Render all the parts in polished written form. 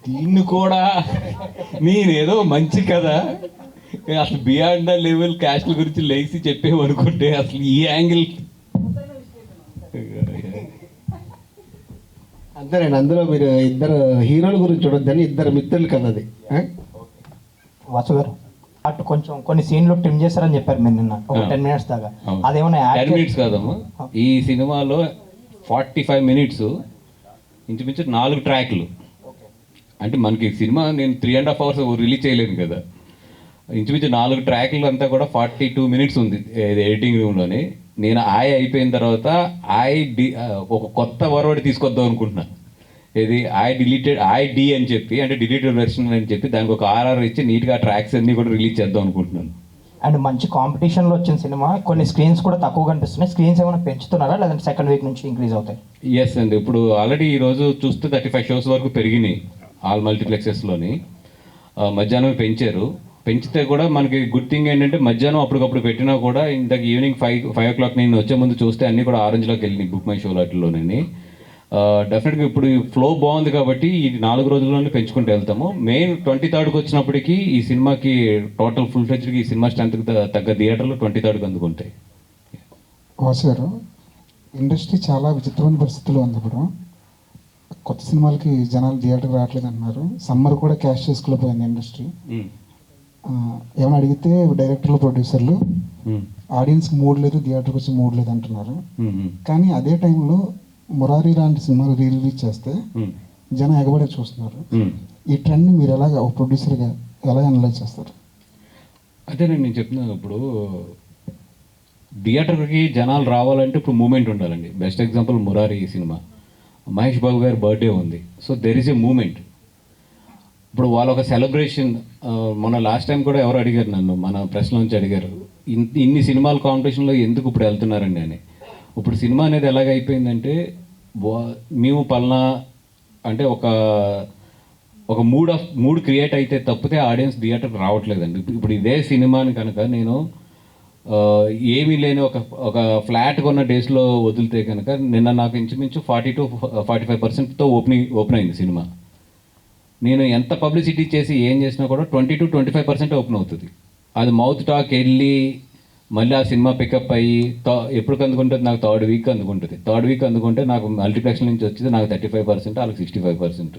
దీన్ని కూడా నేనేదో మంచి కదా అసలు బియాండ్ ద లెవెల్ క్యాస్ట్ల గురించి లేచి చెప్పేమనుకుంటే అసలు ఈ యాంగిల్ అంతేనండి. అందులో మీరు ఇద్దరు హీరోల గురించి చూడొద్దని ఇద్దరు మిత్రులు కదా అది. వాసు గారు అటు కొంచెం కొన్ని సీన్లు ట్రిమ్ చేస్తారని చెప్పారు మీరు నిన్న ఒక 10 minutes దాకా. అదేమన్నా 10 minutes కాదమ్మా, ఈ సినిమాలో 45 minutes ఇంచుమించు 4 ట్రాక్లు. అంటే మనకి సినిమా నేను 3.5 hours రిలీజ్ చేయలేను కదా, ఇంచుమించు 4 ట్రాక్లు అంతా కూడా 42 minutes ఉంది ఎడిటింగ్ రూమ్లోని. నేను అయిపోయిన తర్వాత ఒక కొత్త వరవడి తీసుకొద్దాం అనుకుంటున్నా. ఇది డి అని చెప్పి, అంటే డిలీటెడ్ వెర్షన్ అని చెప్పి దానికి ఒక ఆర్ఆర్ ఇచ్చి నీట్గా ట్రాక్స్ అన్ని కూడా రిలీజ్ చేద్దాం అనుకుంటున్నాను. అండ్ మంచి కాంపిటీషన్లో వచ్చిన సినిమా, కొన్ని స్క్రీన్స్ కూడా తక్కువ కనిపిస్తున్నాయి. స్క్రీన్స్ ఏమైనా పెంచుతున్నారా లేదంటే సెకండ్ వీక్ నుంచి ఇంక్రీజ్ అవుతాయి? ఎస్ అండి, ఇప్పుడు ఆల్రెడీ ఈరోజు చూస్తే 35 shows వరకు పెరిగినాయి ఆల్ మల్టీప్లెక్సెస్లోని. మధ్యాహ్నం పెంచారు. పెంచితే కూడా మనకి గుడ్ థింగ్ ఏంటంటే మధ్యాహ్నం అప్పటికప్పుడు పెట్టినా కూడా ఇంతకు ఈవినింగ్ 5 o'clock నేను వచ్చే ముందు చూస్తే అన్నీ కూడా ఆరెంజ్లోకి వెళ్ళినాయి బుక్ మై షో వాటిలోనే. డెఫినెట్గా ఇప్పుడు ఫ్లో బాగుంది కాబట్టి ఈ 4 రోజుల్లోనే పెంచుకుంటూ వెళ్తాము. మెయిన్ 23rd వచ్చినప్పటికీ ఈ సినిమాకి టోటల్ ఫుల్ ఫ్లెడ్జ్కి ఈ సినిమా స్ట్రెంత్కి తగ్గ థియేటర్లు 23rd అందుకుంటాయి. వాసు గారు, ఇండస్ట్రీ చాలా విచిత్రమైన పరిస్థితుల్లో ఉంది ఇప్పుడు. కొత్త సినిమాలకి జనాలు థియేటర్కి రావట్లేదు అంటున్నారు. సమ్మర్ కూడా క్యాష్ చేసుకోలేకపోయింది ఇండస్ట్రీ. ఏమైనా అడిగితే డైరెక్టర్లు, ప్రొడ్యూసర్లు ఆడియన్స్కి మూడ్ లేదు, థియేటర్కి వచ్చి మూడ్ లేదు అంటున్నారు. కానీ అదే టైంలో మురారి లాంటి సినిమాలు రిలీజ్ చేస్తే జనం ఎగబడే చూస్తున్నారు. ఈ ట్రెండ్ని మీరు ఎలాగ ఒక ప్రొడ్యూసర్గా ఎలా అనలైజ్ చేస్తారు? అదేనండి నేను చెప్తున్నాను. ఇప్పుడు థియేటర్కి జనాలు రావాలంటే ఇప్పుడు మూమెంట్ ఉండాలండి. బెస్ట్ ఎగ్జాంపుల్ మురారి ఈ సినిమా. మహేష్ బాబు గారి బర్త్డే ఉంది, so there is a moment. ఇప్పుడు వాళ్ళ ఒక సెలబ్రేషన్. మొన్న లాస్ట్ టైం కూడా ఎవరు అడిగారు నన్ను, మన ప్రెస్లో నుంచి అడిగారు, ఇన్ని సినిమాల కాంపిటీషన్లో ఎందుకు ఇప్పుడు వెళ్తున్నారండి అని. ఇప్పుడు సినిమా అనేది ఎలాగ అయిపోయిందంటే మేము పలానా అంటే ఒక మూడ్ క్రియేట్ అయితే తప్పితే ఆడియన్స్ థియేటర్కి రావట్లేదండి. ఇప్పుడు ఇదే సినిమాని కనుక నేను ఏమీ లేని ఒక ఫ్లాట్ కొన్న డేస్లో వదిలితే కనుక నిన్న నాకు ఇంచుమించు 40 to 45% ఓపెన్ అయింది సినిమా. నేను ఎంత పబ్లిసిటీ చేసి ఏం చేసినా కూడా 20 to 25% ఓపెన్ అవుతుంది. అది మౌత్ టాక్ వెళ్ళి మళ్ళీ ఆ సినిమా పికప్ అయ్యి ఎప్పుడు అందుకుంటుంది, నాకు థర్డ్ వీక్ అందుకుంటే నాకు మల్టీప్లెక్స్ నుంచి వచ్చేది నాకు 35%, వాళ్ళకి 65%.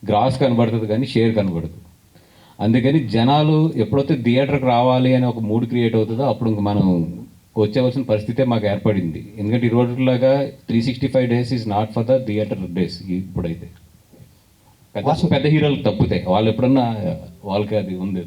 గ్రాస్ కనబడుతుంది కానీ షేర్ కనబడదు. అందుకని జనాలు ఎప్పుడైతే థియేటర్కి రావాలి అని ఒక మూడ్ క్రియేట్ అవుతుందో అప్పుడు ఇంక మనం వచ్చేవలసిన పరిస్థితే మాకు ఏర్పడింది. ఎందుకంటే ఈ రోజులాగా 365 days is not for the theatre days. ఇప్పుడైతే పెద్ద హీరోలకు తప్పితే వాళ్ళు ఎప్పుడన్నా వాళ్ళకి అది ఉంది.